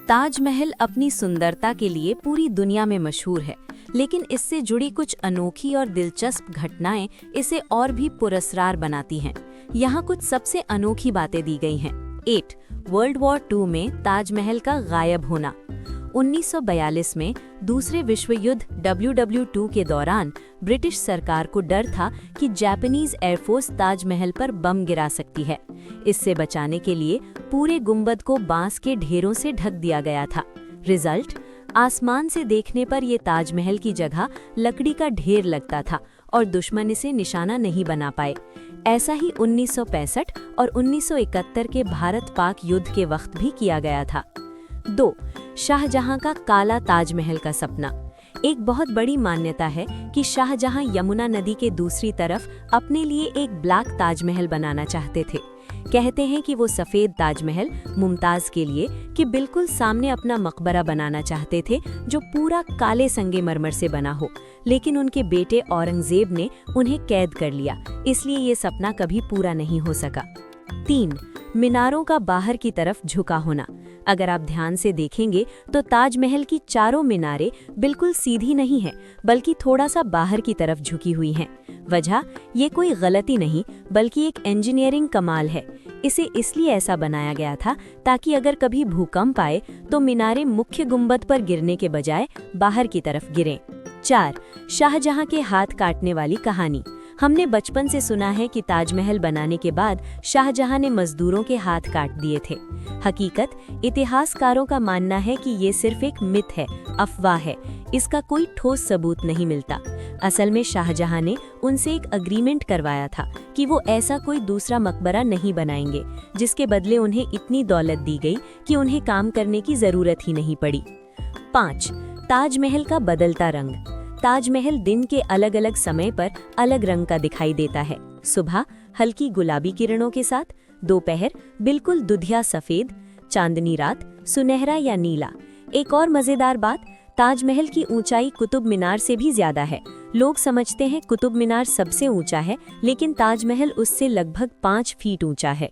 ताजमहल अपनी सुंदरता के लिए पूरी दुनिया में मशहूर है, लेकिन इससे जुड़ी कुछ अनोखी और दिलचस्प घटनाएं इसे और भी पुरस्कार बनाती हैं। यहाँ कुछ सबसे अनोखी बातें दी गई हैं। 8. वर्ल्ड वॉर 2 में ताजमहल का गायब होना। 1942 में दूसरे विश्व युद्ध WW2 के दौरान ब्रिटिश सरकार को डर था कि जापानीज एयरफोर्स ताजमहल पर बम गिरा सकती है। इससे बचाने के लिए पूरे गुंबद को बांस के ढेरों से ढक दिया गया था। रिजल्ट, आसमान से देखने पर ये ताजमहल की जगह लकड़ी का ढेर लगता था और दुश्मन इसे निशाना नहीं बना पाए। ऐसा ही 1965 और 1971 के भारत-पाक युद्ध के वक्त भी किया गया था। 2. शाहजहां का काला ताजमहल का सपना। एक बहुत बड़ी मान्यता है कि शाहजहां यमुना नदी के दूसरी तरफ अपने लिए एक ब्लैक ताजमहल बनाना चाहते थे। कहते हैं कि वो सफ़ेद ताजमहल मुमताज़ के लिए कि बिल्कुल सामने अपना मकबरा बनाना चाहते थे जो पूरा काले संगमरमर से बना हो, लेकिन उनके बेटे औरंगजेब ने उन्हें कैद कर लिया, इसलिए ये सपना कभी पूरा नहीं हो सका। 3. मीनारों का बाहर की तरफ झुका होना। अगर आप ध्यान से देखेंगे तो ताजमहल की चारों मीनारें बिल्कुल सीधी नहीं है, बल्कि थोड़ा सा बाहर की तरफ झुकी हुई हैं। वजह, ये कोई गलती नहीं बल्कि एक इंजीनियरिंग कमाल है। इसे इसलिए ऐसा बनाया गया था ताकि अगर कभी भूकंप आए तो मीनारें मुख्य गुंबद पर गिरने के बजाय बाहर की तरफ गिरें। 4. शाहजहां के हाथ काटने वाली कहानी। हमने बचपन से सुना है कि ताजमहल बनाने के बाद शाहजहां ने मजदूरों के हाथ काट दिए थे। हकीकत, इतिहासकारों का मानना है कि ये सिर्फ एक मिथ है, अफवाह है। इसका कोई ठोस सबूत नहीं मिलता। असल में शाहजहां ने उनसे एक एग्रीमेंट करवाया था कि वो ऐसा कोई दूसरा मकबरा नहीं बनाएंगे, जिसके बदले उन्हें इतनी दौलत दी गई कि उन्हें काम करने की जरूरत ही नहीं पड़ी। 5. ताजमहल का बदलता रंग। ताजमहल दिन के अलग अलग समय पर अलग रंग का दिखाई देता है। सुबह हल्की गुलाबी किरणों के साथ, दोपहर बिल्कुल दुधिया सफेद, चांदनी रात सुनहरा या नीला। एक और मजेदार बात, ताजमहल की ऊंचाई कुतुब मीनार से भी ज्यादा है। लोग समझते हैं कुतुब मीनार सबसे ऊंचा है, लेकिन ताजमहल उससे लगभग 5 फीट ऊंचा है।